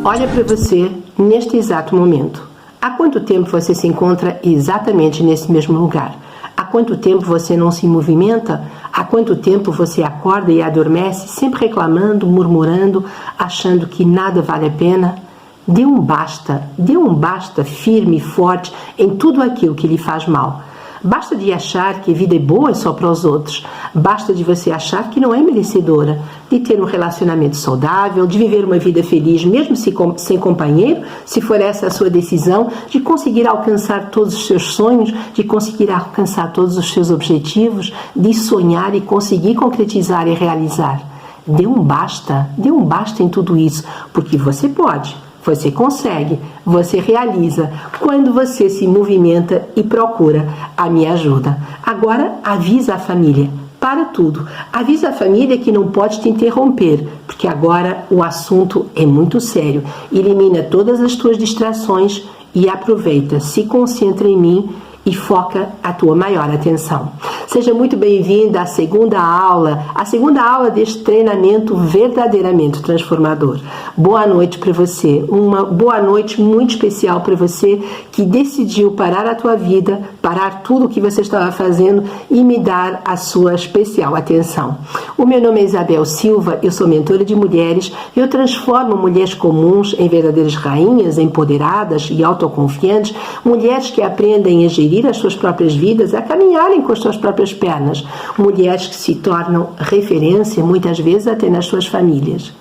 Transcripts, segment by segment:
Olha para você neste exato momento. Há quanto tempo você se encontra exatamente nesse mesmo lugar? Há quanto tempo você não se movimenta? Há quanto tempo você acorda e adormece sempre reclamando, murmurando, achando que nada vale a pena? Dê um basta firme e forte em tudo aquilo que lhe faz mal. Basta de achar que a vida é boa só para os outros. Basta de você achar que não é merecedora de ter um relacionamento saudável, de viver uma vida feliz, mesmo sem companheiro, se for essa a sua decisão, de conseguir alcançar todos os seus sonhos, de conseguir alcançar todos os seus objetivos, de sonhar e conseguir concretizar e realizar. Dê um basta em tudo isso, porque você pode. Você consegue, você realiza, quando você se movimenta e procura a minha ajuda. Agora, avisa a família, para tudo. Avisa a família que não pode te interromper, porque agora o assunto é muito sério. Elimina todas as tuas distrações e aproveita, se concentra em mim e foca a tua maior atenção. Seja muito bem-vinda à segunda aula deste treinamento verdadeiramente transformador. Boa noite para você, uma boa noite muito especial para você que decidiu parar a tua vida, parar tudo o que você estava fazendo e me dar a sua especial atenção. O meu nome é Isabel Silva, eu sou mentora de mulheres, eu transformo mulheres comuns em verdadeiras rainhas, empoderadas e autoconfiantes, mulheres que aprendem a gerir as suas próprias vidas, a caminharem com as suas próprias pernas, mulheres que se tornam referência, muitas vezes até nas suas famílias.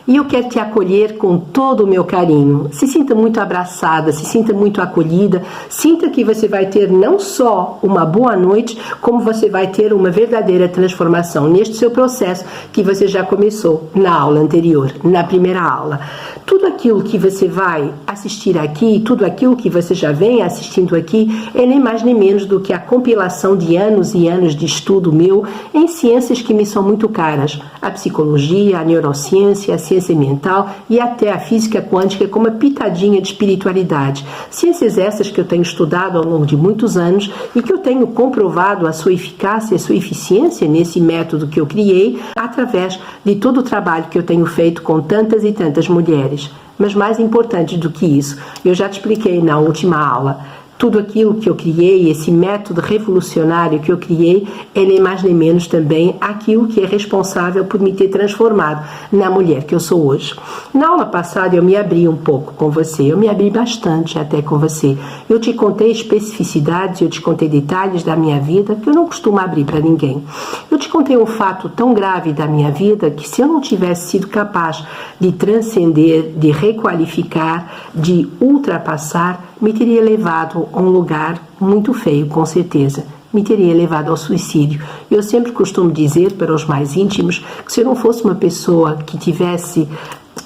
E eu quero te acolher com todo o meu carinho. Se sinta muito abraçada, se sinta muito acolhida, sinta que você vai ter não só uma boa noite, como você vai ter uma verdadeira transformação neste seu processo que você já começou na aula anterior, na primeira aula. Tudo aquilo que você vai assistir aqui, tudo aquilo que você já vem assistindo aqui, é nem mais nem menos do que a compilação de anos e anos de estudo meu em ciências que me são muito caras. A psicologia, a neurociência, a ciência mental e até a física quântica com uma pitadinha de espiritualidade. Ciências essas que eu tenho estudado ao longo de muitos anos e que eu tenho comprovado a sua eficácia e a sua eficiência nesse método que eu criei através de todo o trabalho que eu tenho feito com tantas e tantas mulheres. Mas mais importante do que isso, eu já te expliquei na última aula, tudo aquilo que eu criei, esse método revolucionário que eu criei, é nem mais nem menos também aquilo que é responsável por me ter transformado na mulher que eu sou hoje. Na aula passada eu me abri um pouco com você, eu me abri bastante até com você. Eu te contei especificidades, eu te contei detalhes da minha vida que eu não costumo abrir para ninguém. Eu te contei um fato tão grave da minha vida que se eu não tivesse sido capaz de transcender, de requalificar, de ultrapassar, me teria levado a um lugar muito feio, com certeza. Me teria levado ao suicídio. Eu sempre costumo dizer para os mais íntimos que se eu não fosse uma pessoa que tivesse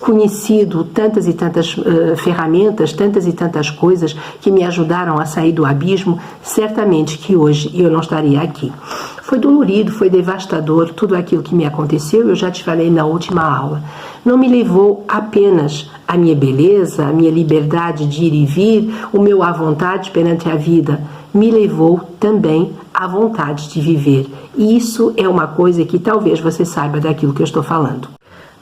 conhecido tantas e tantas ferramentas, tantas e tantas coisas que me ajudaram a sair do abismo, certamente que hoje eu não estaria aqui. Foi dolorido, foi devastador, tudo aquilo que me aconteceu, eu já te falei na última aula. Não me levou apenas a minha beleza, a minha liberdade de ir e vir, o meu à vontade perante a vida, me levou também à vontade de viver. E isso é uma coisa que talvez você saiba daquilo que eu estou falando.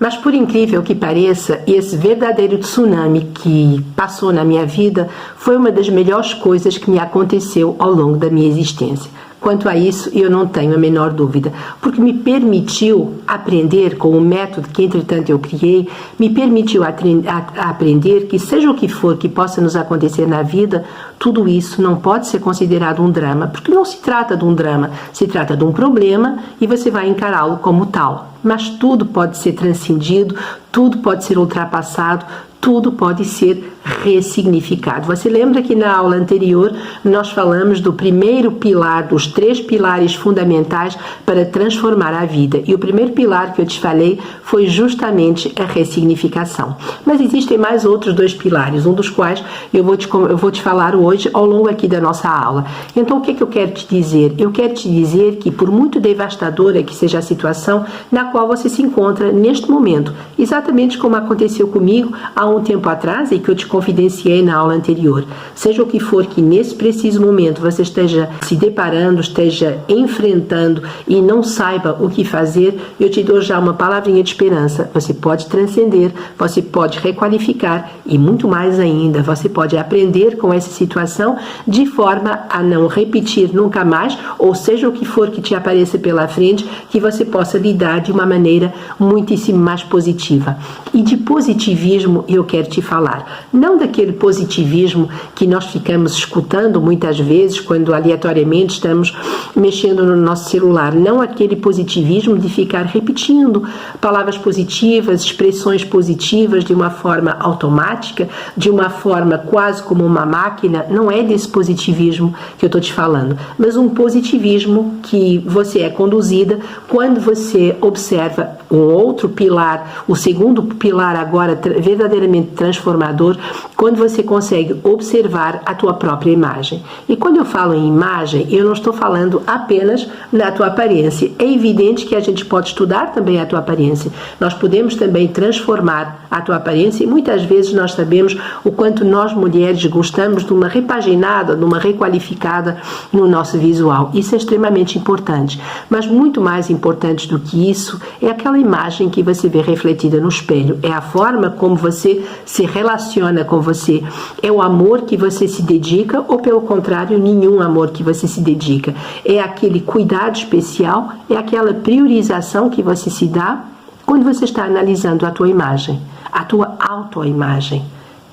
Mas por incrível que pareça, esse verdadeiro tsunami que passou na minha vida foi uma das melhores coisas que me aconteceu ao longo da minha existência. Quanto a isso, eu não tenho a menor dúvida, porque me permitiu aprender com o método que, entretanto, eu criei, me permitiu aprender que, seja o que for que possa nos acontecer na vida, tudo isso não pode ser considerado um drama, porque não se trata de um drama, se trata de um problema e você vai encará-lo como tal. Mas tudo pode ser transcendido, tudo pode ser ultrapassado, tudo pode ser ressignificado. Você lembra que na aula anterior nós falamos do primeiro pilar, dos 3 pilares fundamentais para transformar a vida. E o primeiro pilar que eu te falei foi justamente a ressignificação. Mas existem mais outros 2 pilares, um dos quais eu vou te falar hoje ao longo aqui da nossa aula. Então o que eu quero te dizer? Eu quero te dizer que por muito devastadora que seja a situação na qual você se encontra neste momento, exatamente como aconteceu comigo há um tempo atrás e que eu te confidenciei na aula anterior. Seja o que for que nesse preciso momento você esteja se deparando, esteja enfrentando e não saiba o que fazer, eu te dou já uma palavrinha de esperança. Você pode transcender, você pode requalificar e muito mais ainda, você pode aprender com essa situação de forma a não repetir nunca mais, ou seja o que for que te apareça pela frente, que você possa lidar de uma maneira muitíssimo mais positiva. E de positivismo eu quero te falar, não daquele positivismo que nós ficamos escutando muitas vezes quando aleatoriamente estamos mexendo no nosso celular, não aquele positivismo de ficar repetindo palavras positivas, expressões positivas de uma forma automática, de uma forma quase como uma máquina. Não é desse positivismo que eu estou te falando, mas um positivismo que você é conduzida quando você observa um outro pilar, o segundo pilar agora verdadeiramente transformador, quando você consegue observar a tua própria imagem. E quando eu falo em imagem, eu não estou falando apenas da tua aparência. É evidente que a gente pode estudar também a tua aparência. Nós podemos também transformar a tua aparência e muitas vezes nós sabemos o quanto nós mulheres gostamos de uma repaginada, de uma requalificada no nosso visual. Isso é extremamente importante. Mas muito mais importante do que isso é aquela imagem que você vê refletida no espelho. É a forma como você se relaciona com você. É o amor que você se dedica ou, pelo contrário, nenhum amor que você se dedica. É aquele cuidado especial, é aquela priorização que você se dá quando você está analisando a tua imagem, a tua autoimagem.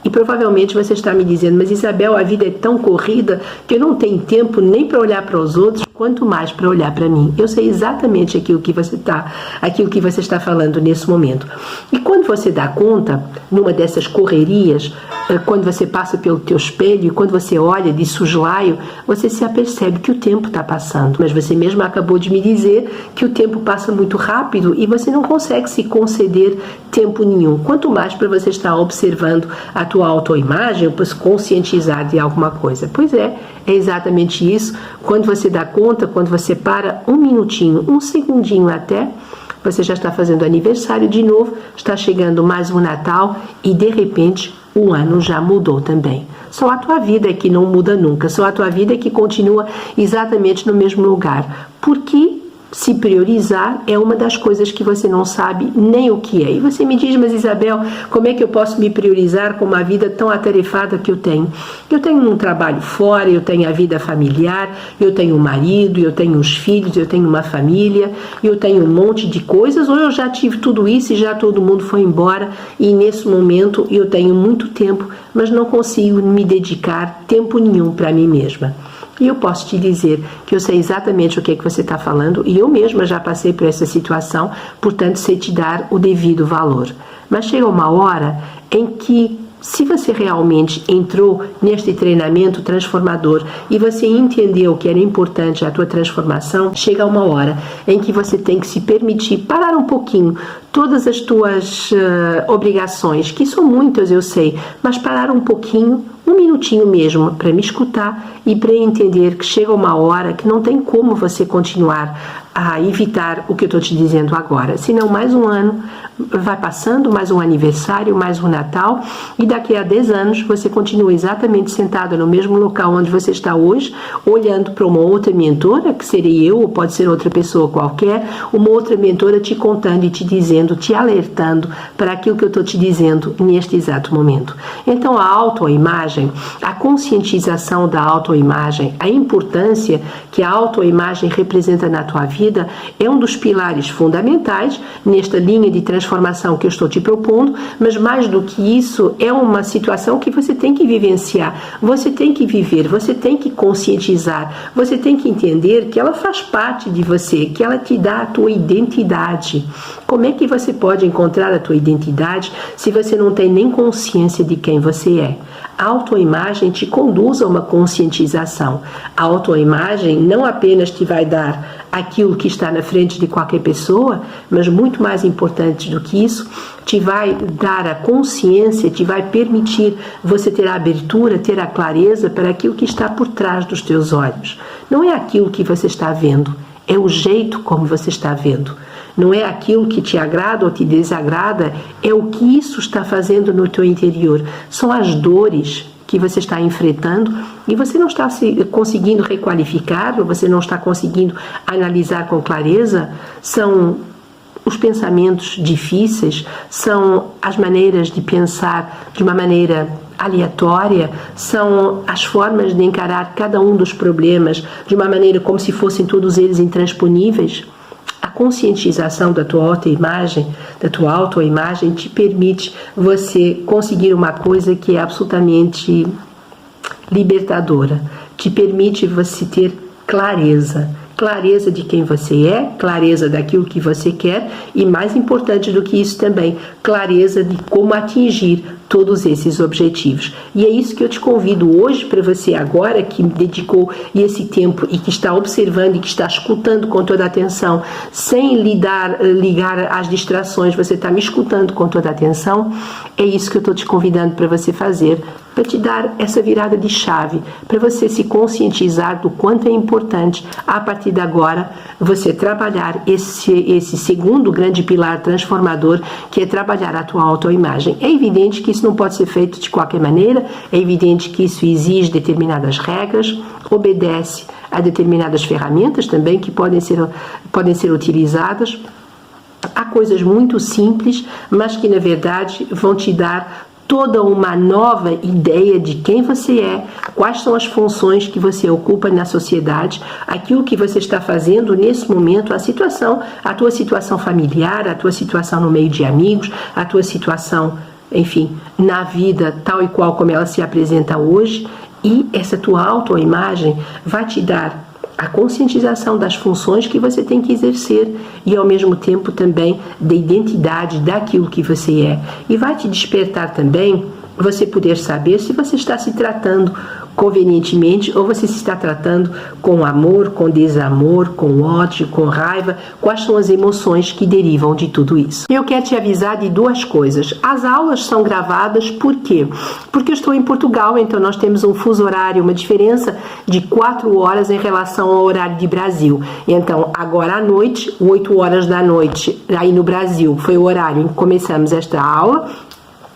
E provavelmente você está me dizendo, mas Isabel, a vida é tão corrida que eu não tenho tempo nem para olhar para os outros, quanto mais para olhar para mim. Eu sei exatamente aquilo que você está falando nesse momento. E quando você dá conta, numa dessas correrias, quando você passa pelo teu espelho e quando você olha de soslaio, você se apercebe que o tempo está passando. Mas você mesmo acabou de me dizer que o tempo passa muito rápido e você não consegue se conceder tempo nenhum. Quanto mais para você estar observando a tua autoimagem ou para se conscientizar de alguma coisa. Pois é exatamente isso. Quando você dá conta, quando você para um minutinho, um segundinho até, você já está fazendo aniversário de novo, está chegando mais um Natal e de repente o ano já mudou também. Só a tua vida é que não muda nunca, só a tua vida é que continua exatamente no mesmo lugar. Porque se priorizar é uma das coisas que você não sabe nem o que é. E você me diz, mas Isabel, como é que eu posso me priorizar com uma vida tão atarefada que eu tenho? Eu tenho um trabalho fora, eu tenho a vida familiar, eu tenho um marido, eu tenho os filhos, eu tenho uma família, eu tenho um monte de coisas, ou eu já tive tudo isso e já todo mundo foi embora e nesse momento eu tenho muito tempo, mas não consigo me dedicar tempo nenhum para mim mesma. E eu posso te dizer que eu sei exatamente o que é que você está falando e eu mesma já passei por essa situação, portanto sei te dar o devido valor. Mas chega uma hora em que, se você realmente entrou neste treinamento transformador e você entendeu que era importante a tua transformação, chega uma hora em que você tem que se permitir parar um pouquinho todas as tuas obrigações, que são muitas, eu sei, mas parar um pouquinho, um minutinho mesmo, para me escutar e para entender que chega uma hora que não tem como você continuar a evitar o que eu estou te dizendo agora. Senão mais um ano vai passando, mais um aniversário, mais um Natal, e daqui a 10 anos você continua exatamente sentado no mesmo local onde você está hoje, olhando para uma outra mentora, que seria eu, ou pode ser outra pessoa qualquer, uma outra mentora te contando e te dizendo, te alertando para aquilo que eu estou te dizendo neste exato momento. Então a autoimagem, a conscientização da autoimagem, a importância que a autoimagem representa na tua vida é um dos pilares fundamentais nesta linha de transformação que eu estou te propondo, mas mais do que isso, é uma situação que você tem que vivenciar, você tem que viver, você tem que conscientizar, você tem que entender que ela faz parte de você, que ela te dá a tua identidade. Como é que você pode encontrar a tua identidade se você não tem nem consciência de quem você é? A autoimagem te conduz a uma conscientização. A autoimagem não apenas te vai dar aquilo que está na frente de qualquer pessoa, mas muito mais importante do que isso, te vai dar a consciência, te vai permitir você ter a abertura, ter a clareza para aquilo que está por trás dos teus olhos. Não é aquilo que você está vendo, é o jeito como você está vendo. não é aquilo que te agrada ou te desagrada, é o que isso está fazendo no teu interior. São as dores que você está enfrentando e você não está conseguindo requalificar, ou você não está conseguindo analisar com clareza. São os pensamentos difíceis, são as maneiras de pensar de uma maneira aleatória, são as formas de encarar cada um dos problemas de uma maneira como se fossem todos eles intransponíveis. A conscientização da tua autoimagem, te permite você conseguir uma coisa que é absolutamente libertadora. Te permite você ter clareza de quem você é, clareza daquilo que você quer e, mais importante do que isso também, clareza de como atingir todos esses objetivos. E é isso que eu te convido hoje para você agora, que dedicou esse tempo e que está observando e que está escutando com toda a atenção, sem ligar às distrações, você está me escutando com toda a atenção, é isso que eu estou te convidando para você fazer, para te dar essa virada de chave, para você se conscientizar do quanto é importante, a partir de agora, você trabalhar esse segundo grande pilar transformador, que é trabalhar a tua autoimagem. É evidente que isso não pode ser feito de qualquer maneira, é evidente que isso exige determinadas regras, obedece a determinadas ferramentas também que podem ser utilizadas. Há coisas muito simples, mas que na verdade vão te dar toda uma nova ideia de quem você é, quais são as funções que você ocupa na sociedade, aquilo que você está fazendo nesse momento, a tua situação familiar, a tua situação no meio de amigos, a tua situação, enfim, na vida tal e qual como ela se apresenta hoje, e essa tua autoimagem vai te dar a conscientização das funções que você tem que exercer e, ao mesmo tempo, também da identidade daquilo que você é. E vai te despertar também você poder saber se você está se tratando convenientemente ou você se está tratando com amor, com desamor, com ódio, com raiva, quais são as emoções que derivam de tudo isso. Eu quero te avisar de duas coisas. As aulas são gravadas, por quê? Porque eu estou em Portugal, então nós temos um fuso horário, uma diferença de 4 horas em relação ao horário de Brasil. Então, agora à noite, 8 horas da noite, aí no Brasil, foi o horário em que começamos esta aula,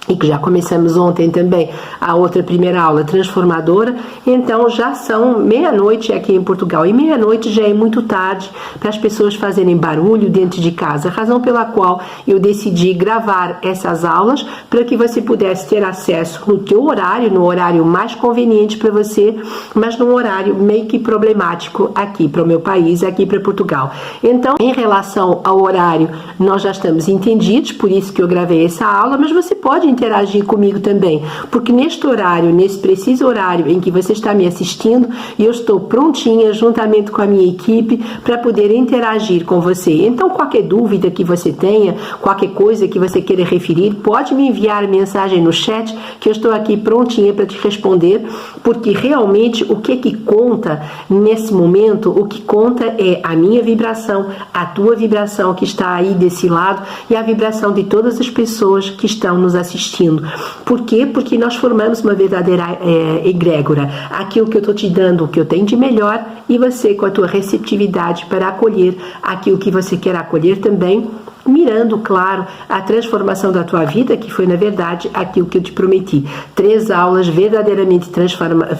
e que já começamos ontem também a outra primeira aula transformadora, então já são meia-noite aqui em Portugal, e meia-noite já é muito tarde para as pessoas fazerem barulho dentro de casa, razão pela qual eu decidi gravar essas aulas para que você pudesse ter acesso no teu horário, no horário mais conveniente para você, mas num horário meio que problemático aqui para o meu país, aqui para Portugal. Então, em relação ao horário, nós já estamos entendidos, por isso que eu gravei essa aula, mas você pode interagir comigo também, porque neste horário, nesse preciso horário em que você está me assistindo, eu estou prontinha juntamente com a minha equipe para poder interagir com você. Então, qualquer dúvida que você tenha, qualquer coisa que você queira referir, pode me enviar mensagem no chat, que eu estou aqui prontinha para te responder, porque realmente o que conta nesse momento, o que conta é a minha vibração, a tua vibração que está aí desse lado e a vibração de todas as pessoas que estão nos assistindo. Por quê? Porque nós formamos uma verdadeira egrégora. Aquilo que eu estou te dando, o que eu tenho de melhor, e você com a tua receptividade para acolher aquilo que você quer acolher também, mirando, claro, a transformação da tua vida, que foi, na verdade, aquilo que eu te prometi. 3 aulas verdadeiramente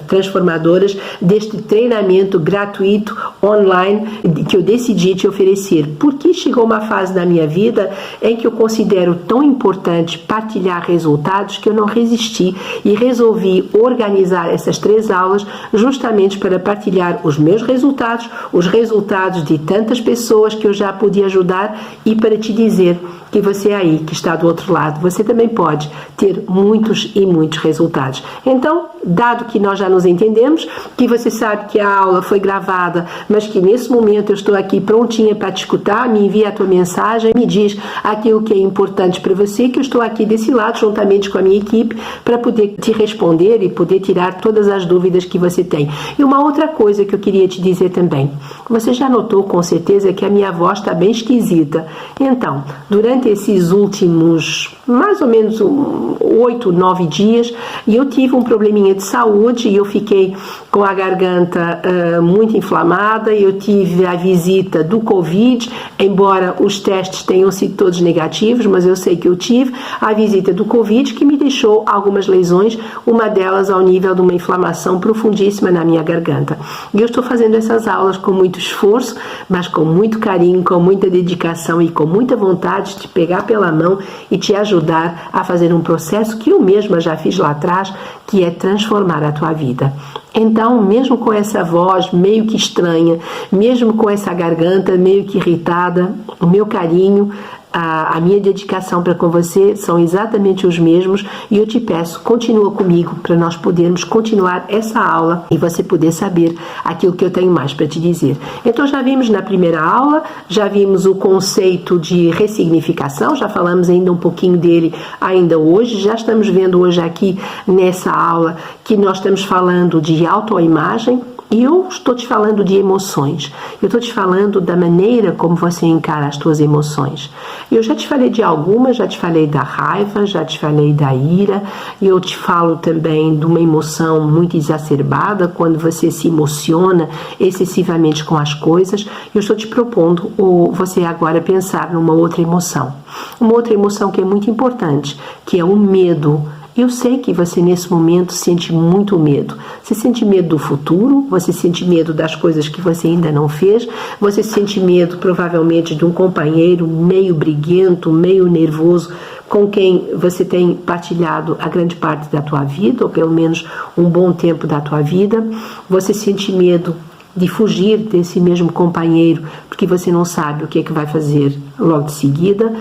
transformadoras deste treinamento gratuito, online, que eu decidi te oferecer. Porque chegou uma fase da minha vida em que eu considero tão importante partilhar resultados que eu não resisti e resolvi organizar essas 3 aulas justamente para partilhar os meus resultados, os resultados de tantas pessoas que eu já pude ajudar e para te dizer que você aí, que está do outro lado, você também pode ter muitos e muitos resultados. Então, dado que nós já nos entendemos, que você sabe que a aula foi gravada, mas que nesse momento eu estou aqui prontinha para te escutar, me envia a tua mensagem, me diz aquilo que é importante para você, que eu estou aqui desse lado, juntamente com a minha equipe, para poder te responder e poder tirar todas as dúvidas que você tem. E uma outra coisa que eu queria te dizer também, você já notou com certeza que a minha voz está bem esquisita. Então, Então, durante esses últimos mais ou menos 8, 9 dias, eu tive um probleminha de saúde e eu fiquei com a garganta muito inflamada. Eu tive a visita do Covid, embora os testes tenham sido todos negativos, mas eu sei que eu tive a visita do Covid, que me deixou algumas lesões, uma delas ao nível de uma inflamação profundíssima na minha garganta. E eu estou fazendo essas aulas com muito esforço, mas com muito carinho, com muita dedicação e com muita vontade de te pegar pela mão e te ajudar a fazer um processo que eu mesma já fiz lá atrás, que é transformar a tua vida. Então, mesmo com essa voz meio que estranha, mesmo com essa garganta meio que irritada, o meu carinho, a minha dedicação para com você são exatamente os mesmos, e eu te peço, continua comigo para nós podermos continuar essa aula e você poder saber aquilo que eu tenho mais para te dizer. Então já vimos na primeira aula, já vimos o conceito de ressignificação, já falamos ainda um pouquinho dele ainda hoje, já estamos vendo hoje aqui nessa aula que nós estamos falando de autoimagem. E eu estou te falando de emoções, eu estou te falando da maneira como você encara as tuas emoções. Eu já te falei de algumas, já te falei da raiva, já te falei da ira, e eu te falo também de uma emoção muito exacerbada, quando você se emociona excessivamente com as coisas. Eu estou te propondo você agora pensar numa outra emoção. Uma outra emoção que é muito importante, que é o medo. Eu sei que você nesse momento sente muito medo. Você sente medo do futuro, você sente medo das coisas que você ainda não fez, você sente medo provavelmente de um companheiro meio briguento, meio nervoso, com quem você tem partilhado a grande parte da tua vida, ou pelo menos um bom tempo da tua vida. Você sente medo de fugir desse mesmo companheiro, porque você não sabe o que é que vai fazer logo de seguida.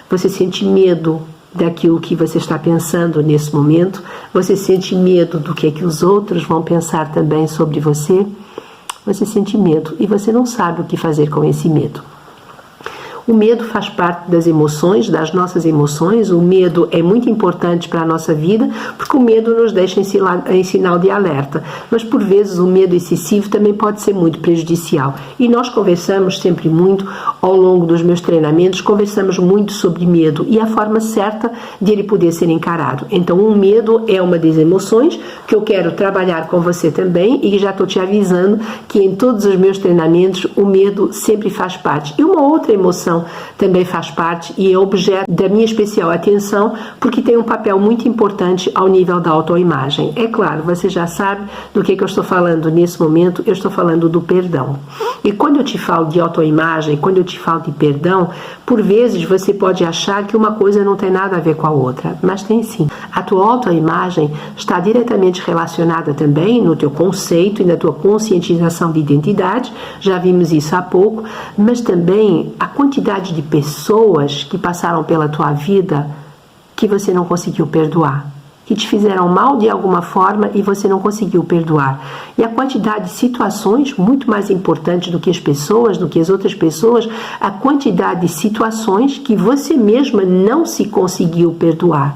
Você sente medo daquilo que você está pensando nesse momento, você sente medo do que é que os outros vão pensar também sobre você, você sente medo e você não sabe o que fazer com esse medo. O medo faz parte das emoções, das nossas emoções. O medo é muito importante para a nossa vida, porque o medo nos deixa em sinal de alerta. Mas, por vezes, o medo excessivo também pode ser muito prejudicial. E nós conversamos sempre muito, ao longo dos meus treinamentos, conversamos muito sobre medo e a forma certa de ele poder ser encarado. Então, o medo é uma das emoções que eu quero trabalhar com você também, e já estou te avisando que em todos os meus treinamentos o medo sempre faz parte. E uma outra emoção também faz parte e é objeto da minha especial atenção, porque tem um papel muito importante ao nível da autoimagem. É claro, você já sabe do que eu estou falando nesse momento. Eu estou falando do perdão. E quando eu te falo de autoimagem, quando eu te falo de perdão, por vezes você pode achar que uma coisa não tem nada a ver com a outra, mas tem sim. A tua autoimagem está diretamente relacionada também no teu conceito e na tua conscientização de identidade, já vimos isso há pouco, mas também a quantidade de pessoas que passaram pela tua vida que você não conseguiu perdoar, que te fizeram mal de alguma forma e você não conseguiu perdoar. E a quantidade de situações, muito mais importante do que as pessoas, do que as outras pessoas, a quantidade de situações que você mesma não se conseguiu perdoar.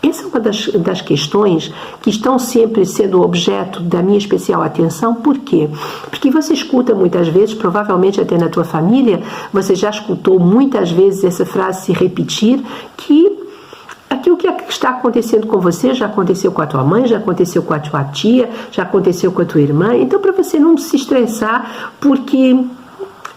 Essa é uma das questões que estão sempre sendo objeto da minha especial atenção. Por quê? Porque você escuta muitas vezes, provavelmente até na tua família, você já escutou muitas vezes essa frase se repetir, que aquilo que está acontecendo com você já aconteceu com a tua mãe, já aconteceu com a tua tia, já aconteceu com a tua irmã. Então, para você não se estressar, porque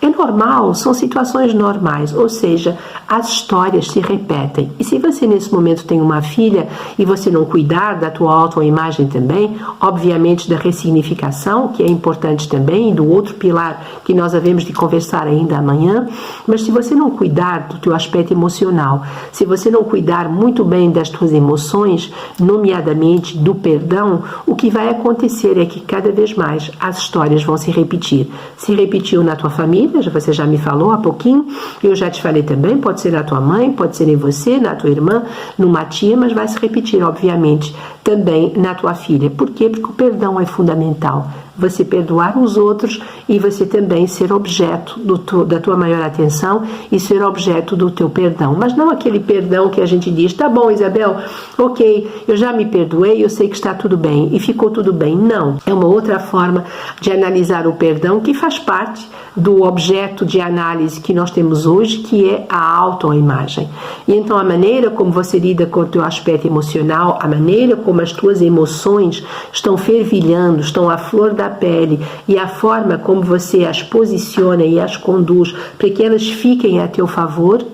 é normal, são situações normais, ou seja, as histórias se repetem. E se você nesse momento tem uma filha e você não cuidar da tua autoimagem também, obviamente da ressignificação, que é importante também, e do outro pilar que nós havemos de conversar ainda amanhã, mas se você não cuidar do teu aspecto emocional, se você não cuidar muito bem das tuas emoções, nomeadamente do perdão, o que vai acontecer é que cada vez mais as histórias vão se repetir. Se repetiu na tua família, você já me falou há pouquinho, eu já te falei também, pode ser na tua mãe, pode ser em você, na tua irmã, numa tia, mas vai se repetir, obviamente, também na tua filha. Por quê? Porque o perdão é fundamental. você perdoar os outros e você também ser objeto da tua maior atenção e ser objeto do teu perdão. Mas não aquele perdão que a gente diz, tá bom, Isabel, ok, eu já me perdoei, eu sei que está tudo bem e ficou tudo bem. Não, é uma outra forma de analisar o perdão que faz parte do objeto de análise que nós temos hoje, que é a autoimagem. E então a maneira como você lida com o teu aspecto emocional, a maneira como as tuas emoções estão fervilhando, estão à flor da pele, e a forma como você as posiciona e as conduz para que elas fiquem a teu favor,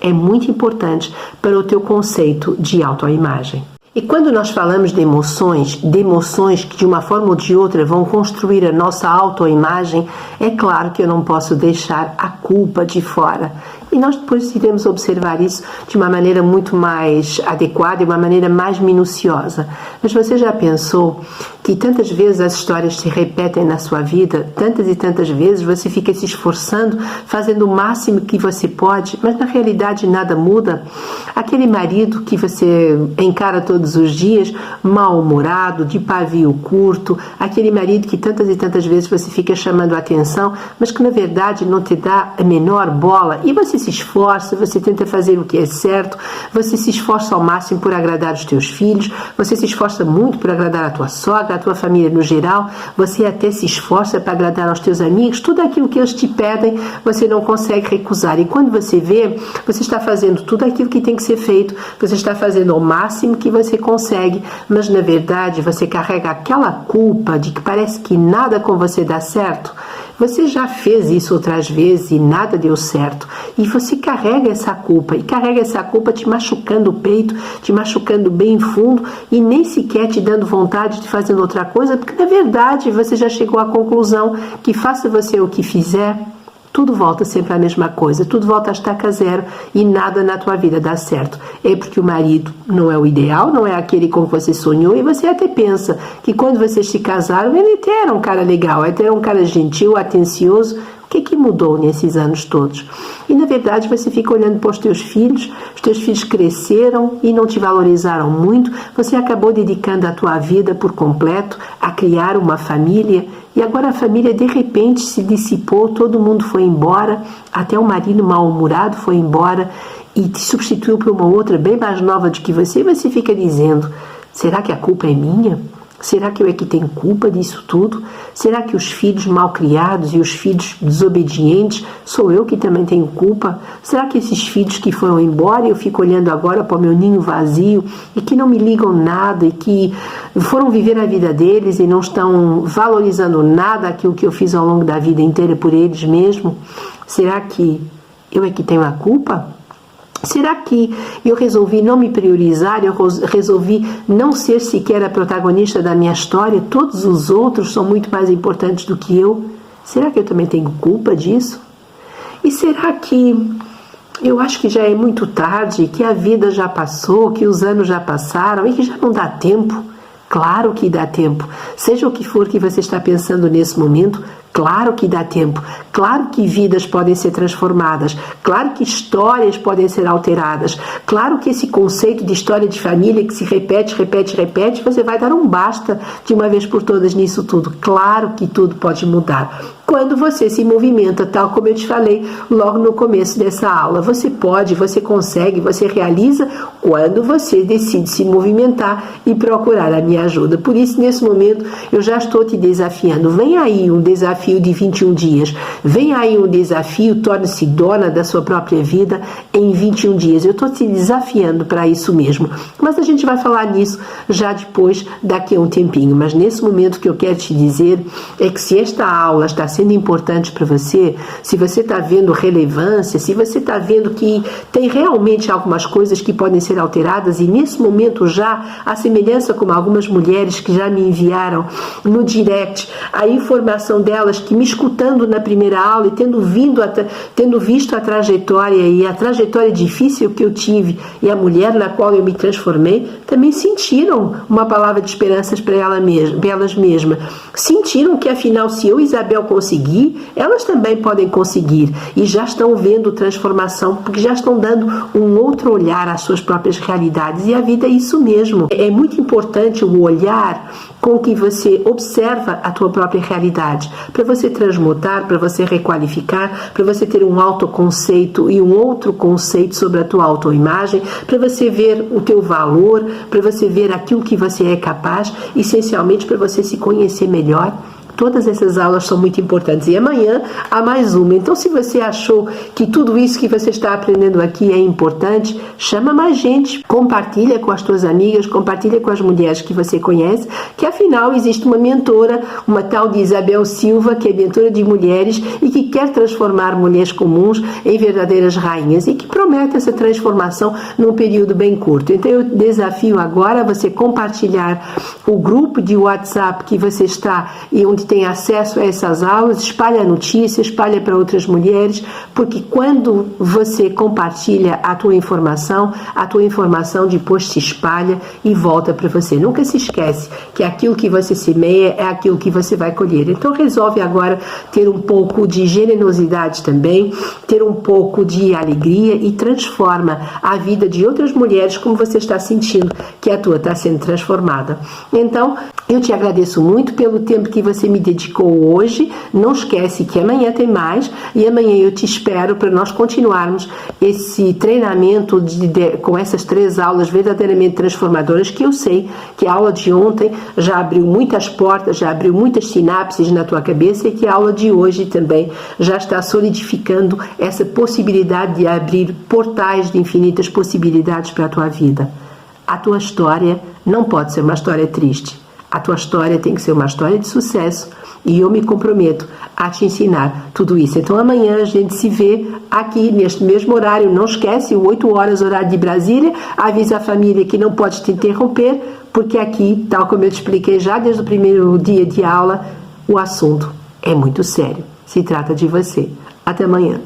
é muito importante para o teu conceito de autoimagem. E quando nós falamos de emoções que de uma forma ou de outra vão construir a nossa autoimagem, é claro que eu não posso deixar a culpa de fora. E nós depois iremos observar isso de uma maneira muito mais adequada e uma maneira mais minuciosa. Mas você já pensou que tantas vezes as histórias se repetem na sua vida, tantas e tantas vezes você fica se esforçando, fazendo o máximo que você pode, mas na realidade nada muda? Aquele marido que você encara todos os dias, mal-humorado, de pavio curto, aquele marido que tantas e tantas vezes você fica chamando a atenção, mas que na verdade não te dá a menor bola, e você se esforça, você tenta fazer o que é certo, você se esforça ao máximo por agradar os teus filhos, você se esforça muito por agradar a tua sogra, a tua família no geral, você até se esforça para agradar aos teus amigos, tudo aquilo que eles te pedem, você não consegue recusar. E quando você vê, você está fazendo tudo aquilo que tem que ser feito, você está fazendo ao máximo que você consegue, mas na verdade você carrega aquela culpa de que parece que nada com você dá certo. Você já fez isso outras vezes e nada deu certo. E você carrega essa culpa. E carrega essa culpa te machucando o peito, te machucando bem fundo e nem sequer te dando vontade de fazer outra coisa, porque na verdade você já chegou à conclusão que faça você o que fizer, tudo volta sempre à mesma coisa, tudo volta a estaca zero e nada na tua vida dá certo. É porque o marido não é o ideal, não é aquele com que você sonhou, e você até pensa que quando vocês se casaram, ele até era um cara legal, até era um cara gentil, atencioso. O que mudou nesses anos todos? E na verdade você fica olhando para os teus filhos cresceram e não te valorizaram muito, você acabou dedicando a tua vida por completo a criar uma família, e agora a família de repente se dissipou, todo mundo foi embora, até o marido mal-humorado foi embora e te substituiu por uma outra bem mais nova do que você, e você fica dizendo, será que a culpa é minha? Será que eu é que tenho culpa disso tudo? Será que os filhos mal criados e os filhos desobedientes sou eu que também tenho culpa? Será que esses filhos que foram embora eu fico olhando agora para o meu ninho vazio e que não me ligam nada e que foram viver a vida deles e não estão valorizando nada aquilo que eu fiz ao longo da vida inteira por eles mesmo? Será que eu é que tenho a culpa? Será que eu resolvi não me priorizar, eu resolvi não ser sequer a protagonista da minha história, todos os outros são muito mais importantes do que eu? Será que eu também tenho culpa disso? E será que eu acho que já é muito tarde, que a vida já passou, que os anos já passaram e que já não dá tempo? Claro que dá tempo. Seja o que for que você está pensando nesse momento, claro que dá tempo. Claro que vidas podem ser transformadas. Claro que histórias podem ser alteradas. Claro que esse conceito de história de família que se repete, você vai dar um basta de uma vez por todas nisso tudo. Claro que tudo pode mudar. Quando você se movimenta, tal como eu te falei logo no começo dessa aula, você pode, você consegue, você realiza quando você decide se movimentar e procurar a minha ajuda. Por isso, nesse momento, eu já estou te desafiando. Vem aí um desafio de 21 dias. Vem aí um desafio, torne-se dona da sua própria vida em 21 dias. Eu estou te desafiando para isso mesmo. Mas a gente vai falar nisso já depois, daqui a um tempinho. Mas nesse momento o que eu quero te dizer é que se esta aula está sendo importante para você, se você está vendo relevância, se você está vendo que tem realmente algumas coisas que podem ser alteradas, e nesse momento já, a semelhança como algumas mulheres que já me enviaram no direct a informação delas que me escutando na primeira aula e tendo visto a trajetória e a trajetória difícil que eu tive e a mulher na qual eu me transformei, também sentiram uma palavra de esperanças para elas mesmas. Sentiram que afinal, se eu, Isabel, consigo conseguir, elas também podem conseguir e já estão vendo transformação, porque já estão dando um outro olhar às suas próprias realidades, e a vida é isso mesmo. É muito importante o olhar com que você observa a tua própria realidade, para você transmutar, para você requalificar, para você ter um autoconceito e um outro conceito sobre a tua autoimagem, para você ver o teu valor, para você ver aquilo que você é capaz, essencialmente para você se conhecer melhor. Todas essas aulas são muito importantes e amanhã há mais uma. Então, se você achou que tudo isso que você está aprendendo aqui é importante, chama mais gente, compartilha com as tuas amigas, compartilha com as mulheres que você conhece, que afinal existe uma mentora, uma tal de Isabel Silva, que é mentora de mulheres e que quer transformar mulheres comuns em verdadeiras rainhas e que promete essa transformação num período bem curto. Então, eu desafio agora você compartilhar o grupo de WhatsApp que você está e onde tem acesso a essas aulas, espalha a notícia, espalha para outras mulheres, porque quando você compartilha a tua informação depois se espalha e volta para você. Nunca se esquece que aquilo que você semeia é aquilo que você vai colher. Então resolve agora ter um pouco de generosidade também, ter um pouco de alegria e transforma a vida de outras mulheres como você está sentindo que a tua está sendo transformada. Então, eu te agradeço muito pelo tempo que você me dedicou hoje. Não esquece que amanhã tem mais e amanhã eu te espero para nós continuarmos esse treinamento com essas 3 aulas verdadeiramente transformadoras, que eu sei que a aula de ontem já abriu muitas portas, já abriu muitas sinapses na tua cabeça e que a aula de hoje também já está solidificando essa possibilidade de abrir portais de infinitas possibilidades para a tua vida. A tua história não pode ser uma história triste. A tua história tem que ser uma história de sucesso e eu me comprometo a te ensinar tudo isso. Então amanhã a gente se vê aqui neste mesmo horário. Não esquece, 8 horas horário de Brasília. Avisa a família que não pode te interromper, porque aqui, tal como eu te expliquei já desde o primeiro dia de aula, o assunto é muito sério. Se trata de você. Até amanhã.